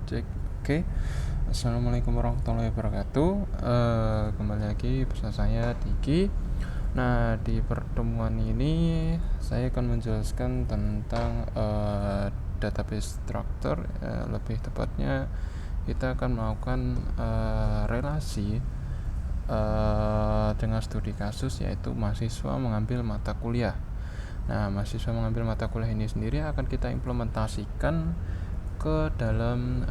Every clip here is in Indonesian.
Cek. Oke. Assalamualaikum warahmatullahi wabarakatuh. Kembali lagi bersama saya Diki. Nah, di pertemuan ini saya akan menjelaskan tentang database structure. Lebih tepatnya kita akan melakukan relasi dengan studi kasus, yaitu mahasiswa mengambil mata kuliah. Nah, mahasiswa mengambil mata kuliah ini sendiri akan kita implementasikan ke dalam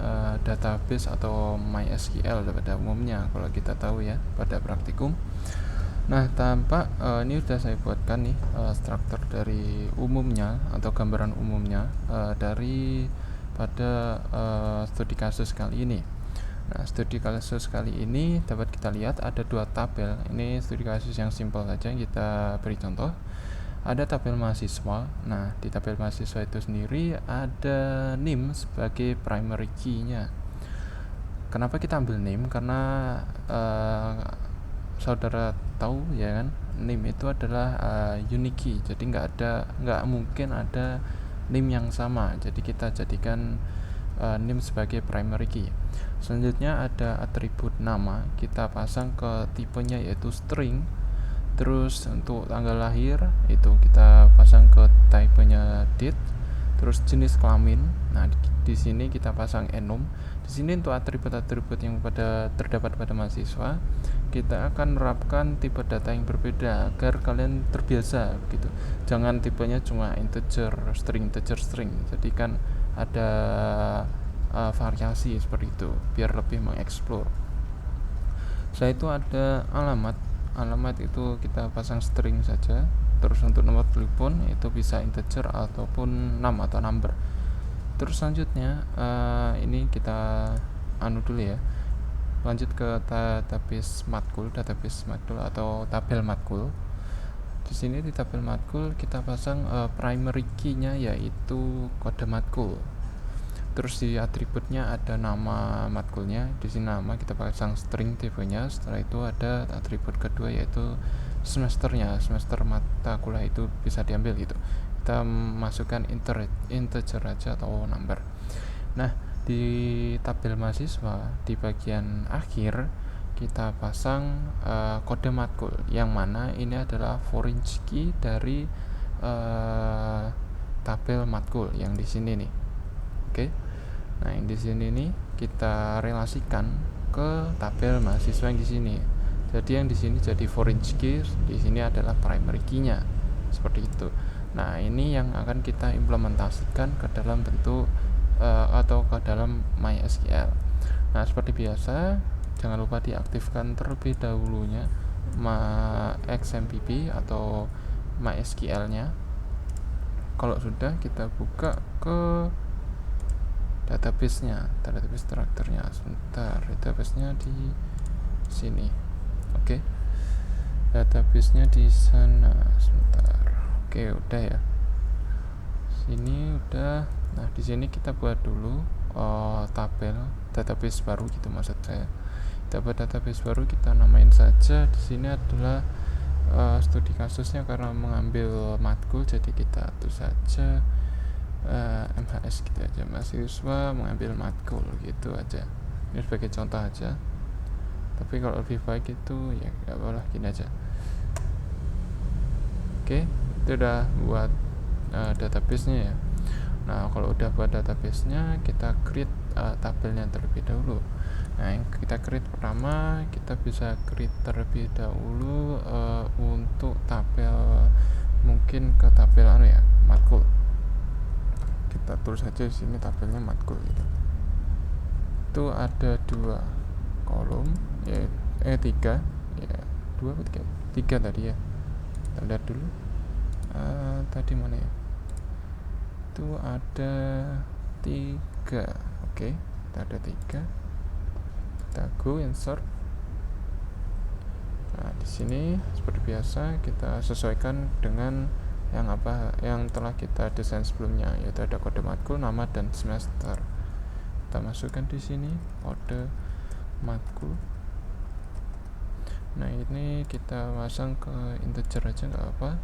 database atau MySQL pada umumnya, kalau kita tahu ya pada praktikum. Nah, tampak ini sudah saya buatkan nih struktur dari umumnya atau gambaran umumnya dari pada studi kasus kali ini. Nah, studi kasus kali ini dapat kita lihat ada dua tabel. Ini studi kasus yang simpel saja, kita beri contoh. Ada tabel mahasiswa. Nah, di tabel mahasiswa itu sendiri ada NIM sebagai primary key-nya. Kenapa kita ambil NIM? Karena saudara tahu ya kan, NIM itu adalah unique key. Jadi nggak mungkin ada NIM yang sama. Jadi kita jadikan NIM sebagai primary key. Selanjutnya ada atribut nama, kita pasang ke tipenya yaitu string. Terus untuk tanggal lahir itu kita pasang ke tipenya date. Terus jenis kelamin, nah di sini kita pasang enum. Di sini untuk atribut-atribut yang terdapat pada mahasiswa, kita akan menerapkan tipe data yang berbeda agar kalian terbiasa gitu. Jangan tipenya cuma integer string. Jadi kan ada variasi seperti itu biar lebih mengeksplor. Setelah itu ada alamat itu kita pasang string saja. Terus untuk nomor telepon itu bisa integer ataupun number. Terus selanjutnya ini kita dulu ya, lanjut ke database matkul atau tabel matkul. Di sini di tabel matkul kita pasang primary key-nya yaitu kode matkul. Terus di atributnya ada nama matkulnya. Di sini nama kita pasang string tipenya. Setelah itu ada atribut kedua yaitu semesternya. Semester mata kuliah itu bisa diambil gitu. Kita masukkan integer aja atau number. Nah, di tabel mahasiswa di bagian akhir kita pasang kode matkul, yang mana ini adalah foreign key dari tabel matkul yang di sini nih. Oke. Nah, yang di sini nih kita relasikan ke tabel mahasiswa yang di sini. Jadi yang di sini jadi foreign key, di sini adalah primary key-nya. Seperti itu. Nah, ini yang akan kita implementasikan ke dalam bentuk atau ke dalam MySQL. Nah, seperti biasa, jangan lupa diaktifkan terlebih dahulunya XMPP atau MySQL-nya. Kalau sudah, kita buka ke database strukturnya. Sebentar, database-nya di sini. Oke. Database-nya di sana. Sebentar. Oke, udah ya. Sini udah. Nah, di sini kita buat dulu tabel database baru gitu maksud saya. Kita buat database baru, kita namain saja. Di sini adalah studi kasusnya karena mengambil matkul, jadi kita atur saja MHS gitu aja, mahasiswa mengambil matkul gitu aja. Ini sebagai contoh aja, tapi kalau lebih baik itu ya nggak boleh gini aja. Oke, itu udah buat database-nya ya. Nah, kalau udah buat database-nya, kita create tabelnya terlebih dahulu. Nah, yang kita create pertama, kita bisa create terlebih dahulu untuk tabel, mungkin ke tabel matkul. Kita tulis saja di sini tabelnya matkul gitu. Itu ada 2 kolom ya, 3 ya, 2 atau 3 tadi ya. Kita lihat dulu tadi mana ya, itu ada 3. Oke, kita ada 3. Kita go insert. Nah, di sini seperti biasa kita sesuaikan dengan yang telah kita desain sebelumnya, yaitu ada kode matkul, nama, dan semester. Kita masukkan di sini kode matkul. Nah, ini kita pasang ke integer aja nggak apa.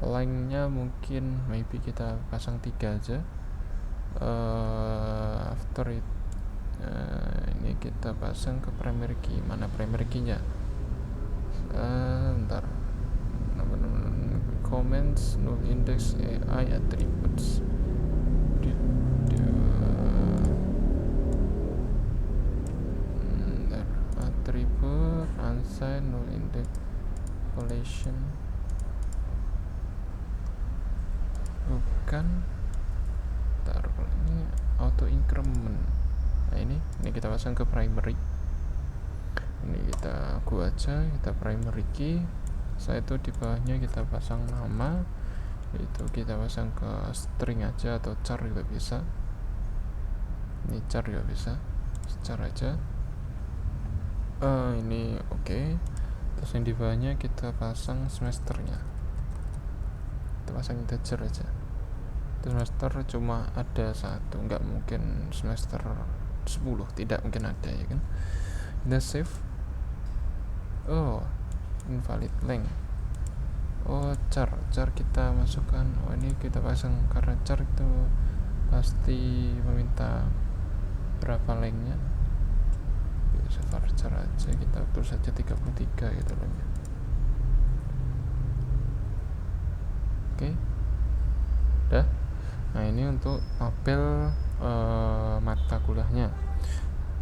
Length-nya mungkin maybe kita pasang 3 aja. After it Ini kita pasang ke primary key. Mana primary key-nya? Bentar. Comments null index AI attributes. Attribute unsigned null index collection. Bukan. Taruh ini auto increment. Nah ini kita pasang ke primary. Ini kita gua aja, kita primary key. Setelah itu di bawahnya kita pasang nama. Itu kita pasang ke string aja atau char juga bisa. Ini char juga bisa. Char aja. Ini oke. Terus yang di bawahnya kita pasang semesternya. Kita pasang integer aja. Semester cuma ada satu, nggak mungkin semester 10, tidak mungkin ada, ya kan. Kita save. Oh, invalid length. Oh, char kita masukkan. Oh, ini kita pasang karena char itu pasti meminta berapa lengthnya. Bisa varchar aja, kita tulis saja 33 gitu lengthnya. Oke. Udah. Nah, ini untuk tabel mata kuliahnya.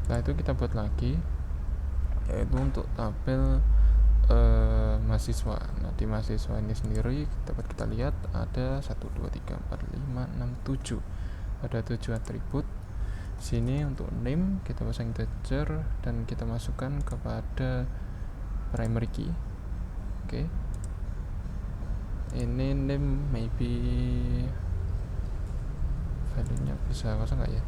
Setelah itu kita buat lagi, yaitu untuk tabel mahasiswa. Nah, di mahasiswa ini sendiri dapat kita lihat ada 1, 2, 3, 4, 5, 6, 7. Ada 7 atribut. Sini untuk name kita pasang integer dan kita masukkan kepada primary key. Oke. Ini name maybe value-nya bisa kosong nggak ya.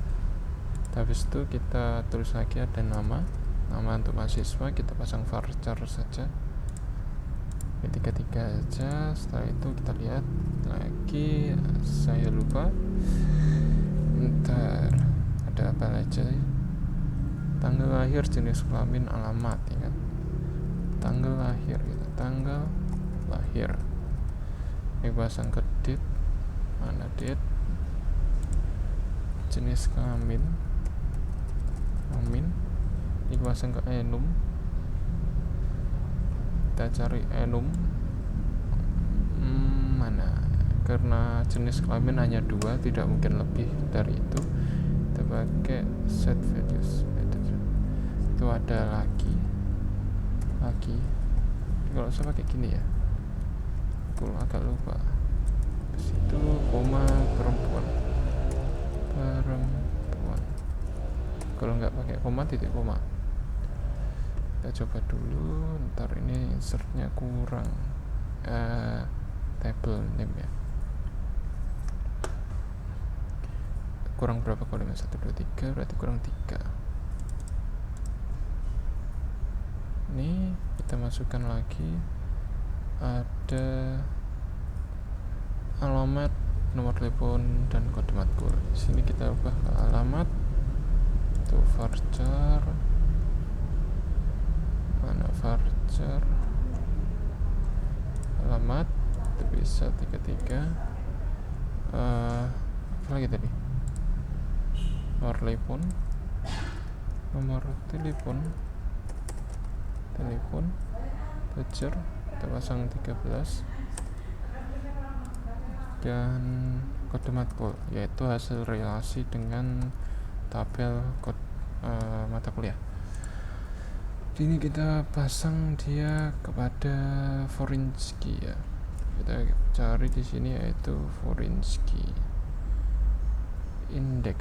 Habis itu kita tulis lagi ada nama untuk mahasiswa, kita pasang varchar saja, 33 aja. Setelah itu kita lihat lagi, saya lupa, ntar ada apa aja, tanggal lahir, jenis kelamin, alamat, ya kan. Tanggal lahir gitu, tanggal lahir. Ini pasang ke date, mana date, jenis kelamin, ini pasang ke enum. Kita cari enum mana, karena jenis kelamin hanya 2, tidak mungkin lebih dari itu. Kita pakai set values method. Itu ada lagi kalau saya pakai gini ya, aku agak lupa. Itu koma perempuan. Kalau nggak pakai koma, titik koma. Kita coba dulu. Ntar ini insertnya kurang, table name ya, kurang berapa kalau 1, 2, 3, berarti kurang 3. Ini kita masukkan lagi, ada alamat, nomor telepon, dan kode matkul. Di sini kita ubah ke alamat, itu varchar, mana varchar alamat, itu bisa 33. Apa lagi tadi, nomor telepon, pager, kita pasang 13, dan kode matkul, yaitu hasil relasi dengan tabel mata kuliah. Ini kita pasang dia kepada Forenski ya. Kita cari di sini yaitu Forenski index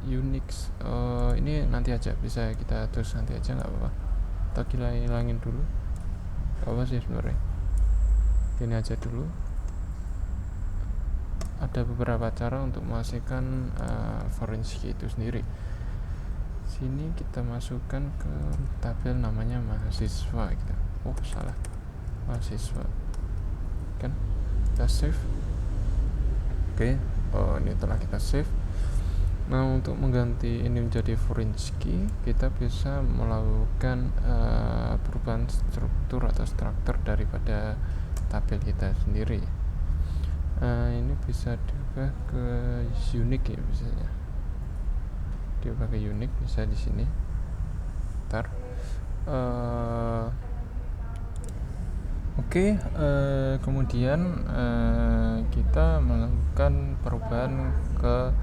Unix. Ini nanti aja, bisa kita terus nanti aja, nggak apa-apa. Kita hilangin dulu, nggak apa sih sebenarnya. Ini aja dulu. Ada beberapa cara untuk menghasilkan Forenski itu sendiri. Sini kita masukkan ke tabel namanya mahasiswa gitu. Oh, salah, mahasiswa kan. Kita save. Oke. Oh, ini telah kita save. Nah, untuk mengganti ini menjadi Forenski, kita bisa melakukan perubahan struktur atau struktur daripada tabel kita sendiri. Ini bisa diubah ke unique ya, misalnya diubah ke unique bisa di sini. Ntar Oke, kemudian kita melakukan perubahan ke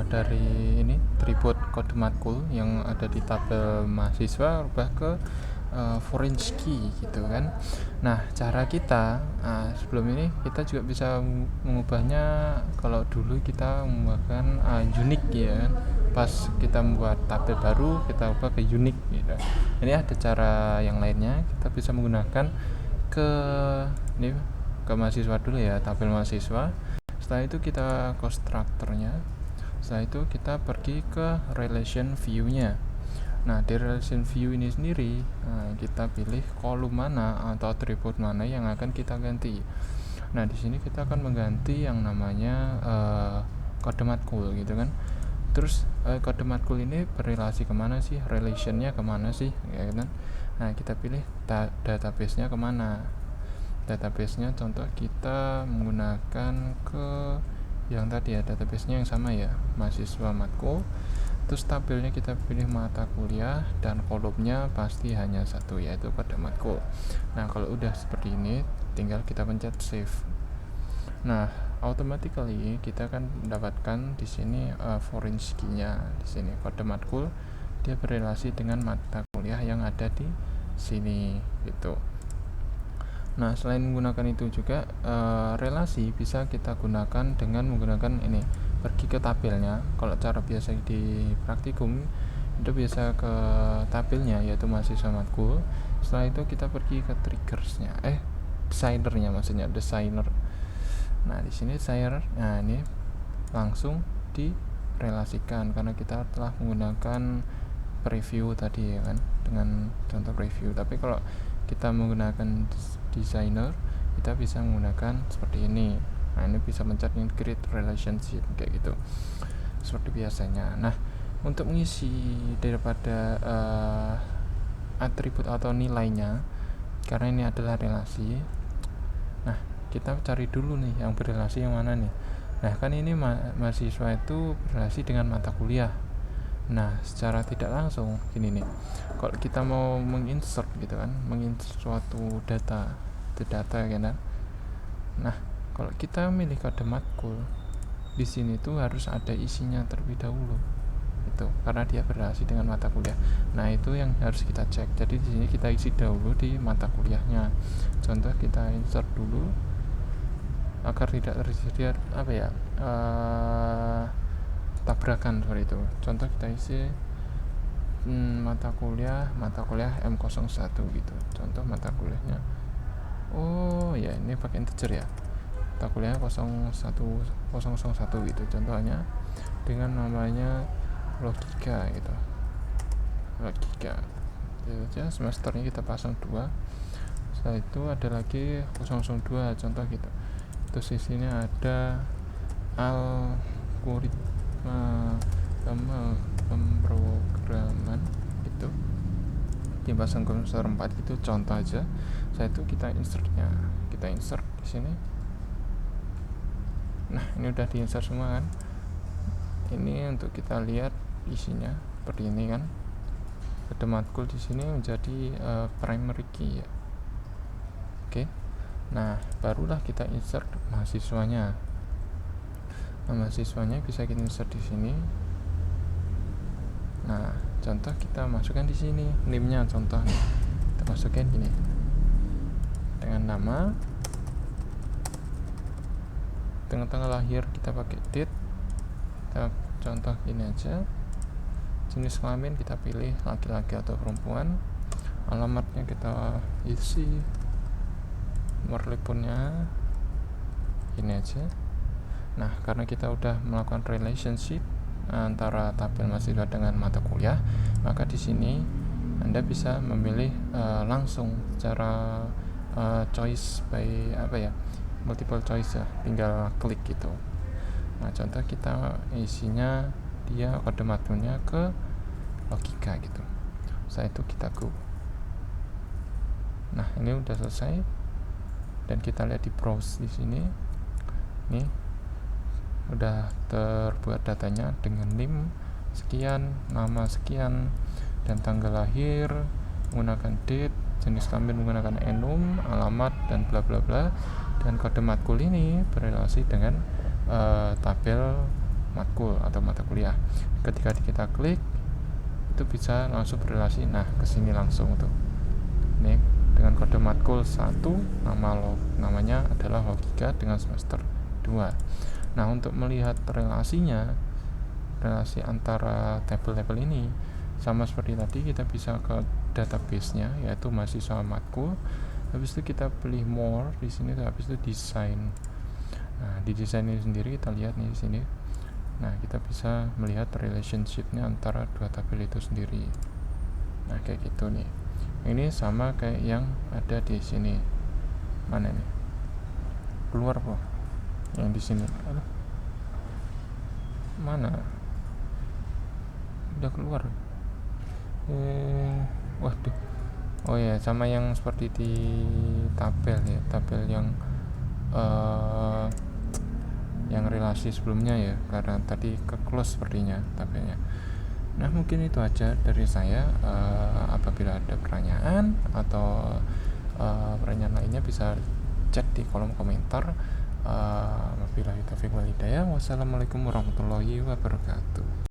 dari ini tribut kode matkul yang ada di tabel mahasiswa ubah ke foreign key gitu kan. Nah, cara kita sebelum ini kita juga bisa mengubahnya. Kalau dulu kita mengubahkan unique ya kan. Pas kita membuat tabel baru kita ubah ke unique gitu. Ini ada cara yang lainnya, kita bisa menggunakan ke ini ke mahasiswa dulu ya, tabel mahasiswa. Setelah itu kita konstruktornya. Setelah itu kita pergi ke relation view-nya. Nah, di relation view ini sendiri kita pilih kolom mana atau atribut mana yang akan kita ganti. Nah, di sini kita akan mengganti yang namanya kode matkul gitu kan. Terus kode matkul ini berrelasi kemana sih, relationnya kemana sih ya kan. Nah, kita pilih database-nya kemana. Database-nya contoh kita menggunakan ke yang tadi ya, database-nya yang sama ya, mahasiswa matkul. Terus tabelnya kita pilih mata kuliah dan kolomnya pasti hanya satu, yaitu kode matkul. Nah, kalau udah seperti ini tinggal kita pencet save. Nah, automatically kita akan mendapatkan di sini foreign key-nya. Di sini kode matkul dia berrelasi dengan mata kuliah yang ada di sini gitu. Nah, selain menggunakan itu juga relasi bisa kita gunakan dengan menggunakan ini, pergi ke tabelnya. Kalau cara biasa di praktikum itu biasa ke tabelnya yaitu mahasiswa matkul. Setelah itu kita pergi ke triggersnya, designernya maksudnya, designer. Nah, di sini designer, nah ini langsung direlasikan karena kita telah menggunakan preview tadi ya kan, dengan contoh preview. Tapi kalau kita menggunakan designer, kita bisa menggunakan seperti ini. Nah, ini bisa mencet create relationship kayak gitu seperti biasanya. Nah, untuk mengisi daripada atribut atau nilainya, karena ini adalah relasi, nah kita cari dulu nih yang berrelasi yang mana nih. Nah, kan ini mahasiswa itu berrelasi dengan mata kuliah. Nah, secara tidak langsung gini nih, kalau kita mau menginsert gitu kan, menginsert suatu data kan. Nah, kalau kita milih kode matkul, di sini tuh harus ada isinya terlebih dahulu itu, karena dia berrelasi dengan mata kuliah. Nah, itu yang harus kita cek. Jadi di sini kita isi dahulu di mata kuliahnya. Contoh kita insert dulu agar tidak terjadi tabrakan seperti itu. Contoh kita isi mata kuliah M01 gitu. Contoh mata kuliahnya, oh ya ini pakai integer ya, mata kuliah 01001 gitu. Contohnya dengan namanya logika gitu, logika aja. Semesternya kita pasang 2. Setelah itu ada lagi 002 contoh gitu. Terus di sini ada algoritma pemrograman gitu, dipasang ke semester 4 gitu contoh aja. Setelah itu kita insert di sini. Nah, ini udah diinsert semua kan. Ini untuk kita lihat isinya seperti ini kan. Kode matkul di sini menjadi primary key ya. Oke. Nah, barulah kita insert mahasiswanya. Nah, mahasiswanya bisa kita insert di sini. Nah, contoh kita masukkan di sini name-nya, contoh kita masukkan gini dengan nama, tengah-tengah lahir kita pakai date. Kita contoh gini aja. Jenis kelamin kita pilih laki-laki atau perempuan. Alamatnya kita isi. Nomor teleponnya ini aja. Nah, karena kita udah melakukan relationship antara tabel mahasiswa dengan mata kuliah, maka di sini Anda bisa memilih langsung secara choice by multiple choice ya, tinggal klik gitu. Nah, contoh kita isinya dia kode matkulnya ke logika gitu. Setelah itu kita go. Nah, ini udah selesai dan kita lihat di browse di sini. Nih udah terbuat datanya dengan name, sekian, nama sekian, dan tanggal lahir menggunakan date, jenis kelamin menggunakan enum, alamat, dan bla bla bla. Dan kode matkul ini berrelasi dengan tabel matkul atau mata kuliah. Ketika kita klik itu bisa langsung berrelasi, nah kesini langsung tuh. Ini dengan kode matkul 1, namanya adalah logika dengan semester 2. Nah, untuk melihat relasi antara tabel-tabel ini sama seperti tadi, kita bisa ke database-nya yaitu mahasiswa matkul. Habis itu kita pilih more di sini, habis itu desain. Nah, di desain ini sendiri kita lihat nih di sini. Nah, kita bisa melihat relationship-nya antara dua tabel itu sendiri. Nah, kayak gitu nih. Ini sama kayak yang ada di sini. Mana nih? Keluar kok. Yang di sini. Mana? Udah keluar. Waduh. Oh ya, sama yang seperti di tabel ya, tabel yang relasi sebelumnya ya, karena tadi ke close sepertinya tabelnya. Nah, mungkin itu aja dari saya. Apabila ada pertanyaan atau pertanyaan lainnya bisa chat di kolom komentar. Wabillahi taufiq wal hidayah. Wassalamualaikum warahmatullahi wabarakatuh.